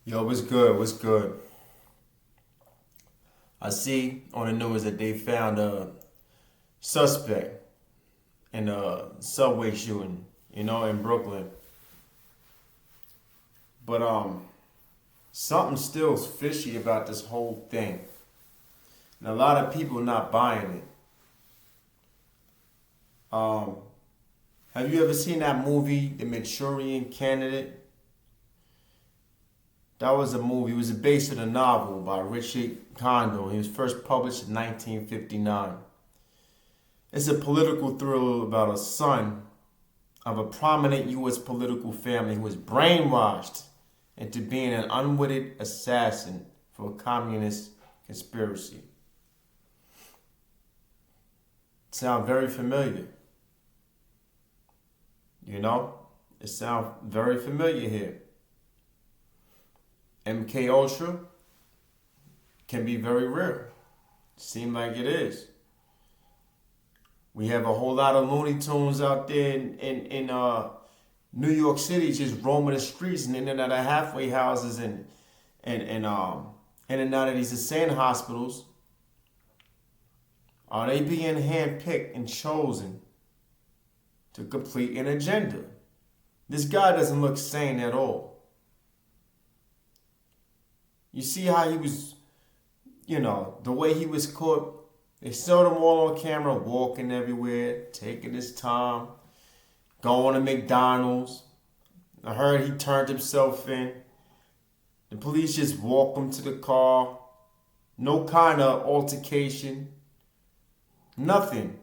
Yo, what's good? What's good? I see on the news that they found a suspect in a subway shooting, in Brooklyn. But something still is fishy about this whole thing. And a lot of people not buying it. Um, have you ever seen that movie, The Manchurian Candidate? That was a movie. It was based on a novel by Richard Condon. He was first published in 1959. It's a political thriller about a son of a prominent U.S. political family who was brainwashed into being an unwitting assassin for a communist conspiracy. Sound very familiar? It sounds very familiar here. MK Ultra can be very real. Seem like it is. We have a whole lot of Looney Tunes out there in New York City just roaming the streets and in and out of halfway houses and in and out of these insane hospitals. Are they being handpicked and chosen to complete an agenda? This guy doesn't look sane at all. You see how he was, the way he was caught. They showed him all on camera, walking everywhere, taking his time, going to McDonald's. I heard he turned himself in. The police just walked him to the car. No kind of altercation. Nothing.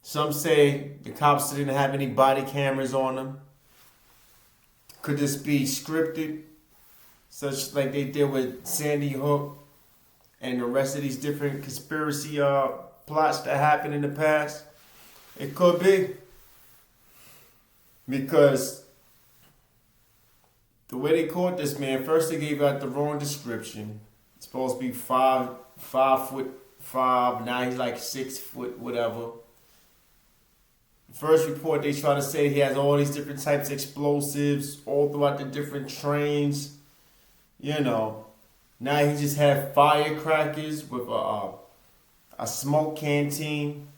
Some say the cops didn't have any body cameras on him. Could this be scripted? Such like they did with Sandy Hook and the rest of these different conspiracy plots that happened in the past. It could be. Because the way they caught this man, first they gave out the wrong description. It's supposed to be 5'5", now he's like 6 foot, whatever. First report, they try to say he has all these different types of explosives all throughout the different trains. Now he just had firecrackers with a smoke canteen.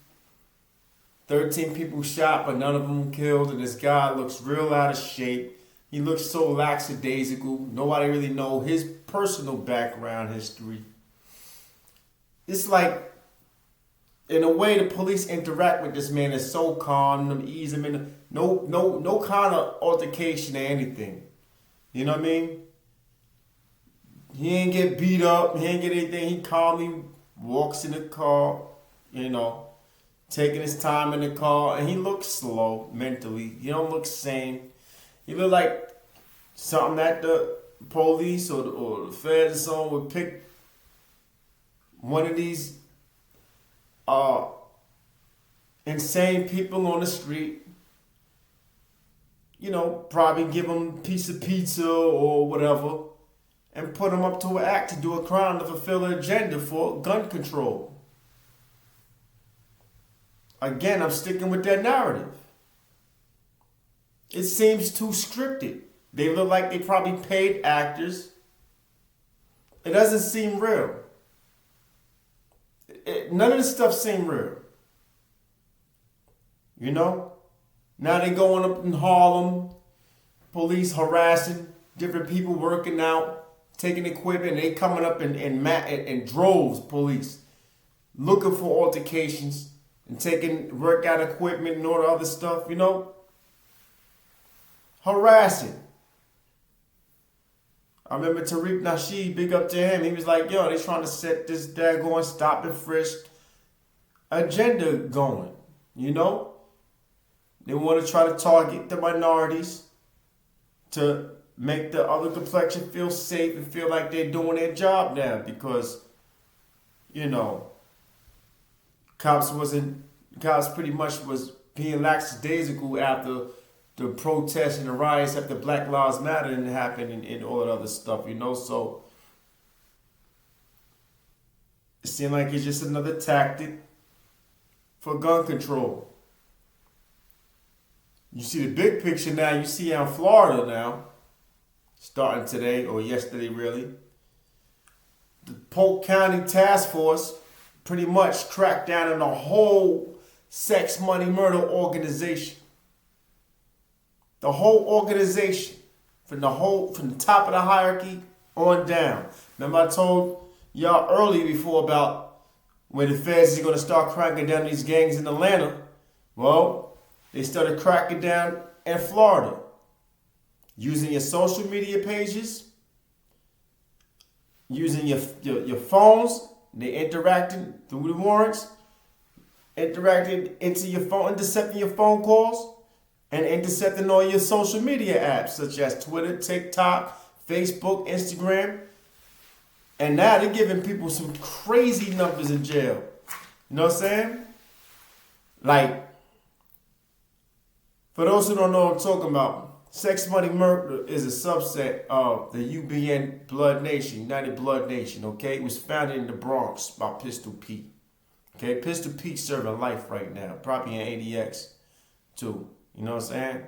13 people shot, but none of them killed. And this guy looks real out of shape. He looks so lackadaisical. Nobody really know his personal background history. It's like, in a way, the police interact with this man is so calm, them ease him in. No kind of altercation or anything. You know what I mean? He ain't get beat up. He ain't get anything. He calmly walks in the car, taking his time in the car. And he looks slow mentally. He don't look sane. He look like something that the police or the feds or someone would pick one of these insane people on the street. Probably give them a piece of pizza or whatever. And put them up to an act to do a crime to fulfill an agenda for gun control. Again, I'm sticking with that narrative. It seems too scripted. They look like they probably paid actors. It doesn't seem real. None of this stuff seems real. Now they going up in Harlem, police harassing different people working out. Taking equipment, and they coming up in droves, police, looking for altercations and taking workout equipment and all the other stuff, harassing. I remember Tariq Nasheed, big up to him. He was like, yo, they trying to set this daggone stop and frisk agenda going, They want to try to target the minorities to make the other complexion feel safe and feel like they're doing their job now because, cops pretty much was being lackadaisical after the protests and the riots after Black Lives Matter and happened and all that other stuff, so it seemed like it's just another tactic for gun control. You see the big picture now, you see how in Florida now, starting today or yesterday really. The Polk County Task Force pretty much cracked down on the whole sex, money, murder organization. The whole organization, from the top of the hierarchy on down. Remember I told y'all earlier before about when the feds is going to start cracking down these gangs in Atlanta. Well, they started cracking down in Florida. Using your social media pages, using your phones, they interacting through the warrants, interacting into your phone, intercepting your phone calls, and intercepting all your social media apps such as Twitter, TikTok, Facebook, Instagram. And now they're giving people some crazy numbers in jail. You know what I'm saying? Like, for those who don't know what I'm talking about, sex, money, murder is a subset of the UBN Blood Nation, United Blood Nation, okay? It was founded in the Bronx by Pistol Pete. Okay, Pistol Pete serving life right now, probably in ADX too. You know what I'm saying?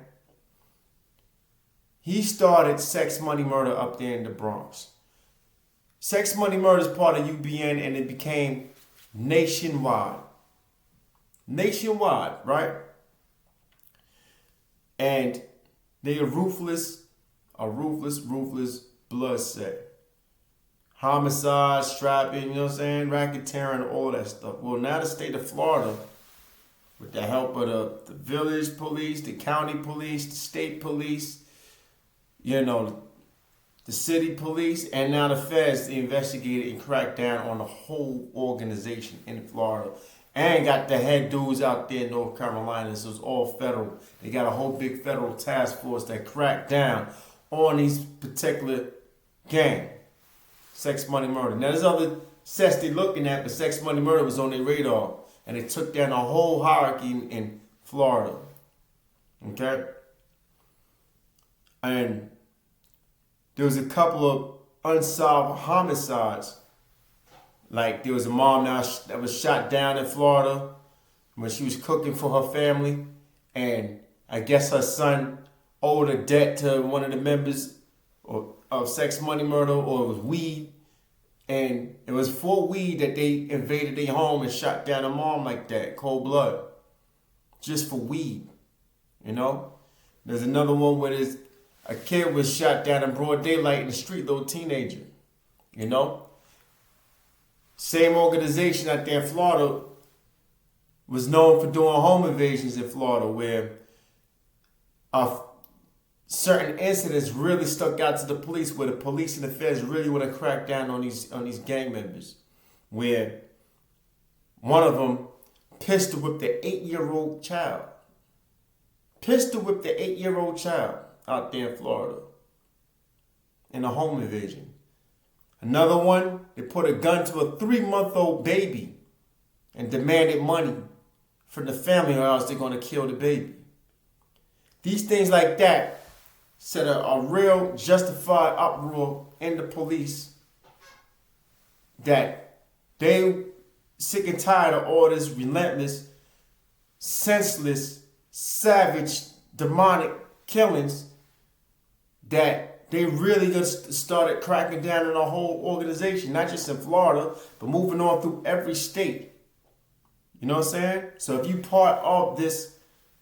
He started sex, money, murder up there in the Bronx. Sex, money, murder is part of UBN and it became nationwide. Nationwide, right? And they are ruthless blood set. Homicide, strapping, you know what I'm saying? Racketeering, all that stuff. Well, now the state of Florida, with the help of the village police, the county police, the state police, you know, the city police, and now the feds, they investigated and cracked down on the whole organization in Florida. And got the head dudes out there in North Carolina. So it's all federal. They got a whole big federal task force that cracked down on these particular gang. Sex, money, murder. Now there's other sets they're looking at, but sex, money, murder was on their radar. And they took down the whole hierarchy in Florida. Okay? And there was a couple of unsolved homicides. Like there was a mom now that was shot down in Florida when she was cooking for her family. And I guess her son owed a debt to one of the members of sex, money, murder, or it was weed. And it was for weed that they invaded their home and shot down a mom like that, cold blood. Just for weed, you know? There's another one where a kid was shot down in broad daylight in the street, little teenager, you know? Same organization out there in Florida was known for doing home invasions in Florida where certain incidents really stuck out to the police where the police and the feds really want to crack down on these gang members. Where one of them pistol whipped the 8-year-old child. Pistol whipped the 8-year-old child out there in Florida in a home invasion. Another one, they put a gun to a 3-month-old baby and demanded money from the family or else they're going to kill the baby. These things like that set a real justified uproar in the police that they sick and tired of all this relentless, senseless, savage, demonic killings that they really just started cracking down on the whole organization, not just in Florida, but moving on through every state. You know what I'm saying? So if you part of this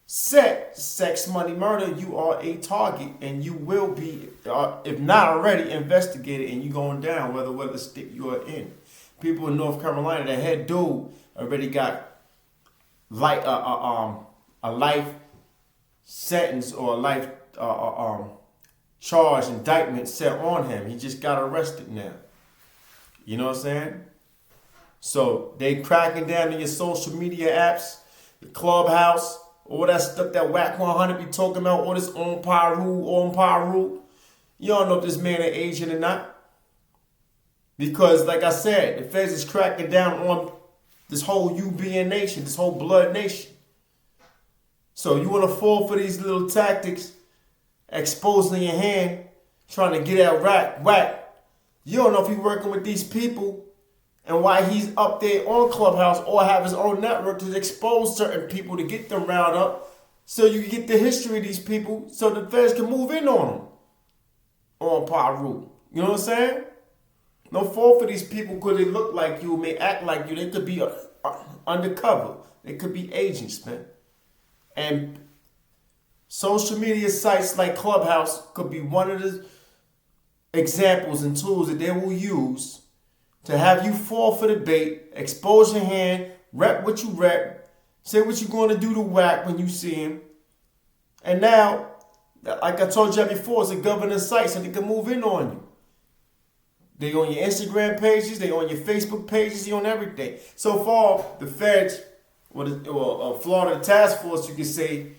set, sex, money, murder, you are a target and you will be, if not already, investigated and you going down whether state you are in. People in North Carolina, the head dude already got a life sentence or a life charge, indictment set on him. He just got arrested now. You know what I'm saying? So they cracking down on your social media apps, the Clubhouse, all that stuff that Whack 100 be talking about, all this on Paru. You don't know if this man is Asian or not. Because like I said, the feds is cracking down on this whole UBN nation, this whole blood nation. So you want to fall for these little tactics, exposing your hand, trying to get at Whack. You don't know if he's working with these people and why he's up there on Clubhouse or have his own network to expose certain people to get them round up so you can get the history of these people so the feds can move in on them. on Paru. You know what I'm saying? No fault for these people because they look like you, may act like you. They could be undercover. They could be agents, man. And social media sites like Clubhouse could be one of the examples and tools that they will use to have you fall for the bait, expose your hand, rep what you rep, say what you're going to do to whack when you see him. And now, like I told you before, it's a governance site so they can move in on you. They on your Instagram pages, they on your Facebook pages, they on everything. So far, the feds, or Florida task force, you can say,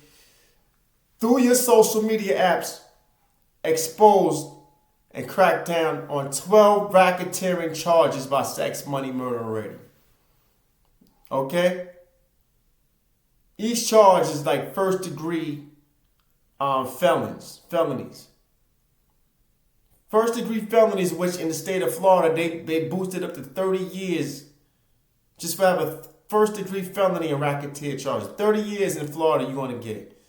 through your social media apps, exposed and cracked down on 12 racketeering charges by sex, money, murder already. Okay? Each charge is like first degree felonies. First degree felonies, which in the state of Florida, they boosted up to 30 years just for having a first degree felony and racketeer charges. 30 years in Florida, you're going to get it.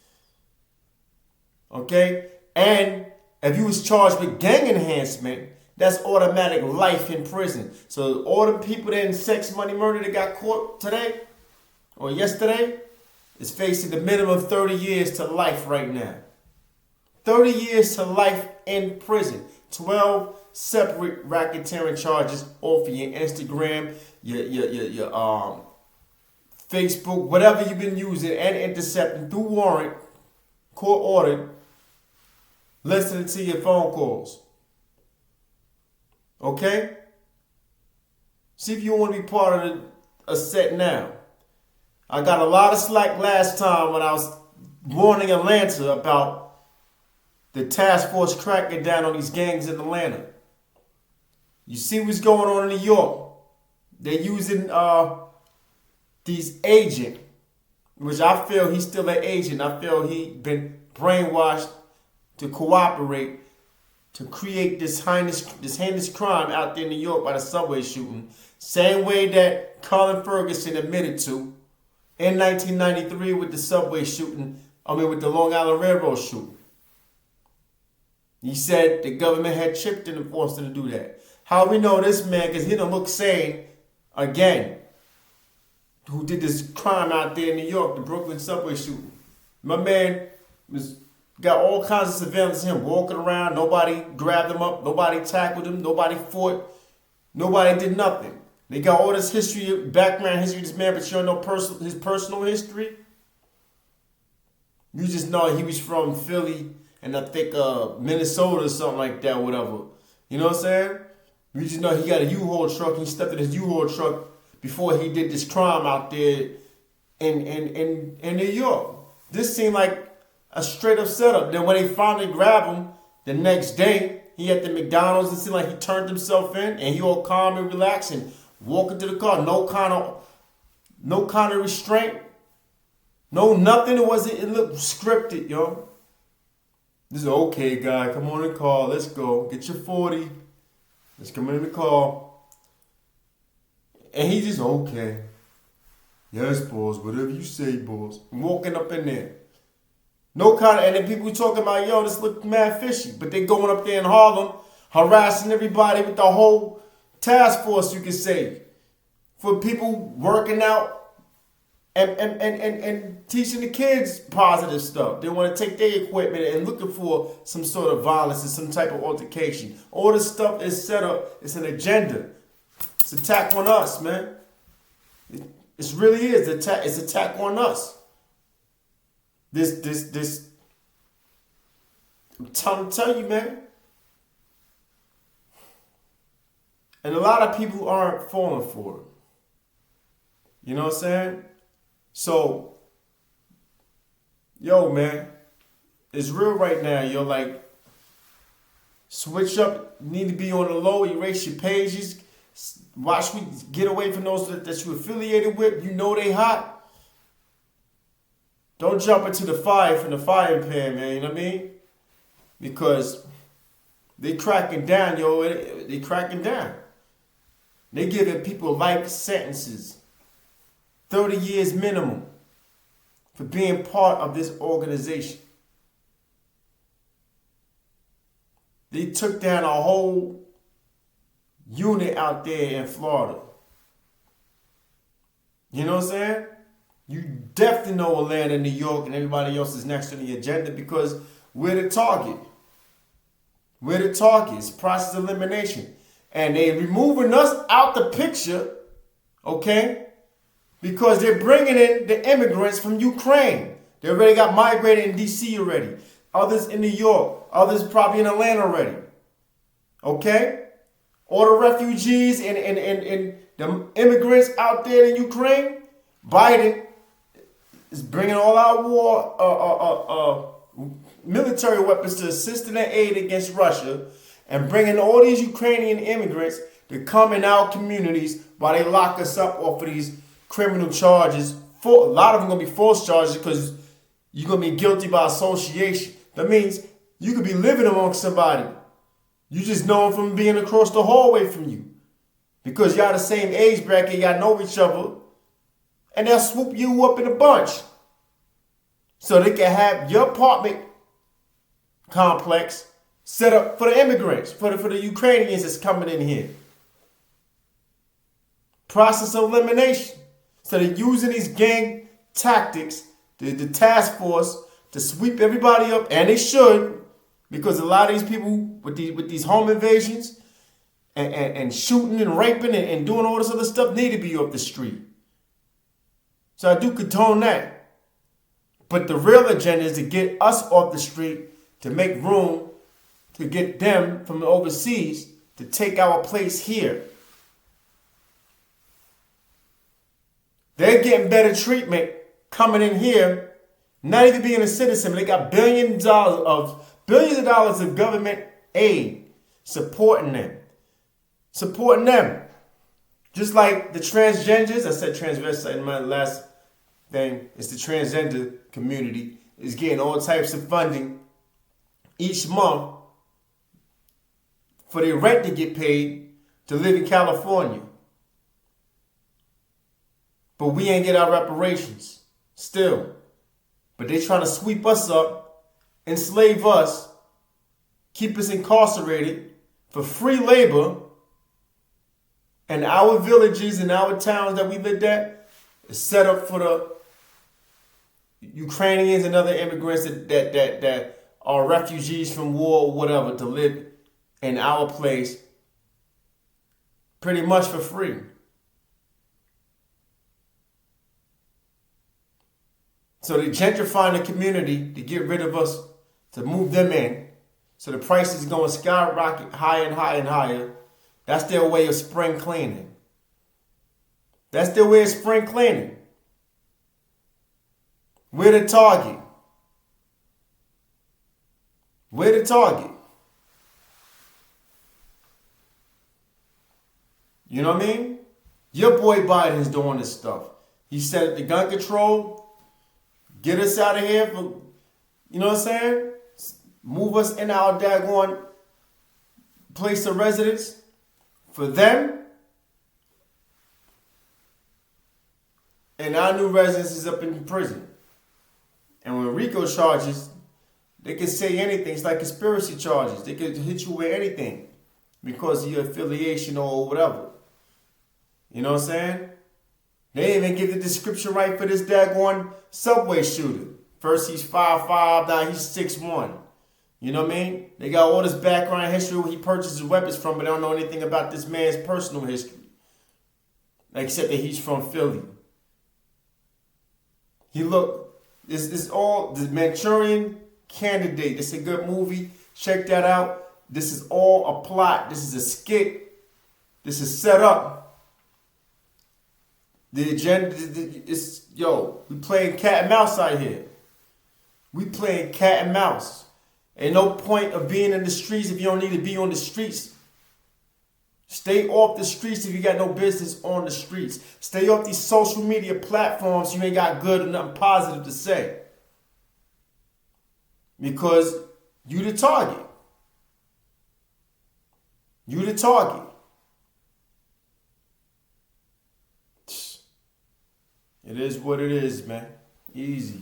Okay? And if you was charged with gang enhancement, that's automatic life in prison. So all the people that in sex, money, murder that got caught today or yesterday is facing the minimum of 30 years to life right now. 30 years to life in prison. 12 separate racketeering charges off of your Instagram, your Facebook, whatever you've been using and intercepting through warrant, court ordered, listening to your phone calls. Okay? See if you want to be part of a set now. I got a lot of slack last time when I was warning Atlanta about the task force cracking down on these gangs in Atlanta. You see what's going on in New York. They're using these agents, which I feel he's still an agent. I feel he been brainwashed to cooperate to create this heinous crime out there in New York by the subway shooting. Same way that Colin Ferguson admitted to in 1993 with the subway shooting, with the Long Island Railroad shooting. He said the government had chipped him and forced him to do that. How we know this man? Because he don't look sane again. Who did this crime out there in New York, the Brooklyn subway shooting. My man got all kinds of surveillance of him walking around. Nobody grabbed him up. Nobody tackled him. Nobody fought. Nobody did nothing. They got all this history, background history of this man, but you don't know his personal history. You just know he was from Philly and I think Minnesota or something like that, whatever. You know what I'm saying? You just know he got a U-Haul truck. He stepped in his U-Haul truck before he did this crime out there in New York. This seemed like a straight up setup. Then when they finally grabbed him the next day, he at the McDonald's. It seemed like he turned himself in and he all calm and relaxed and walking to the car. No kind of restraint. No nothing. It looked scripted, yo. This is okay, guy. Come on in the car. Let's go. Get your 40. Let's come in the car. And he just, okay. Yes, boss. Whatever you say, boss. I'm walking up in there. No kind of, and then people talking about, yo, this look mad fishy. But they going up there in Harlem, harassing everybody with the whole task force, you can say. For people working out and teaching the kids positive stuff. They want to take their equipment and looking for some sort of violence and some type of altercation. All this stuff is set up. It's an agenda. It's attack on us, man. It really is. It's attack on us. This. I'm trying to tell you, man. And a lot of people aren't falling for it. You know what I'm saying? So, yo, man, it's real right now. Yo, like, switch up. Need to be on the low. Erase your pages. Watch me get away from those that you affiliated with. You know they hot. Don't jump into the fire from the frying pan, man. You know what I mean? Because they cracking down, yo. They cracking down. They giving people life sentences. 30 years minimum for being part of this organization. They took down a whole unit out there in Florida. You know what I'm saying? You definitely know Atlanta, New York, and everybody else is next on the agenda because we're the target. We're the target. It's process elimination. And they're removing us out the picture, okay? Because they're bringing in the immigrants from Ukraine. They already got migrated in D.C. already. Others in New York. Others probably in Atlanta already. Okay? All the refugees and the immigrants out there in Ukraine, Biden is bringing all our military weapons to assist in their aid against Russia and bringing all these Ukrainian immigrants to come in our communities while they lock us up off of these criminal charges. A lot of them going to be false charges because you're going to be guilty by association. That means you could be living amongst somebody. You just know them from being across the hallway from you. Because y'all the same age bracket, y'all know each other. And they'll swoop you up in a bunch. So they can have your apartment complex set up for the immigrants, for the Ukrainians that's coming in here. Process of elimination. So they're using these gang tactics, the task force, to sweep everybody up, and they should, because a lot of these people with these home invasions and shooting and raping and doing all this other stuff need to be off the street. So I do condone that. But the real agenda is to get us off the street, to make room to get them from overseas to take our place here. They're getting better treatment coming in here, not even being a citizen. But they got billions of dollars of government aid supporting them. Just like the transgenders, I said transvestite in my last thing, it's the transgender community is getting all types of funding each month for their rent to get paid to live in California. But we ain't get our reparations still. But they trying to sweep us up, enslave us, keep us incarcerated for free labor. And our villages and our towns that we lived at is set up for the Ukrainians and other immigrants that are refugees from war or whatever to live in our place pretty much for free. So they're gentrifying the community to get rid of us, to move them in. So the price is going to skyrocket higher and higher and higher. That's their way of spring cleaning. That's their way of spring cleaning. We're the target. We're the target. You know what I mean? Your boy Biden is doing this stuff. He said the gun control, get us out of here for, you know what I'm saying? Move us in our daggone place of residence for them. And our new residents is up in prison. And when RICO charges, they can say anything. It's like conspiracy charges. They could hit you with anything because of your affiliation or whatever. You know what I'm saying? They didn't even give the description right for this daggone subway shooter. First he's 5'5", now he's 6'1". You know what I mean? They got all this background history where he purchases weapons from, but they don't know anything about this man's personal history. Except that he's from Philly. This is all the Manchrian Candidate. This is a good movie. Check that out. This is all a plot. This is a skit. This is set up. The agenda is, we playing cat and mouse out here. We playing cat and mouse. Ain't no point of being in the streets if you don't need to be on the streets. Stay off the streets if you got no business on the streets. Stay off these social media platforms you ain't got good or nothing positive to say. Because you the target. You the target. It is what it is, man. Easy.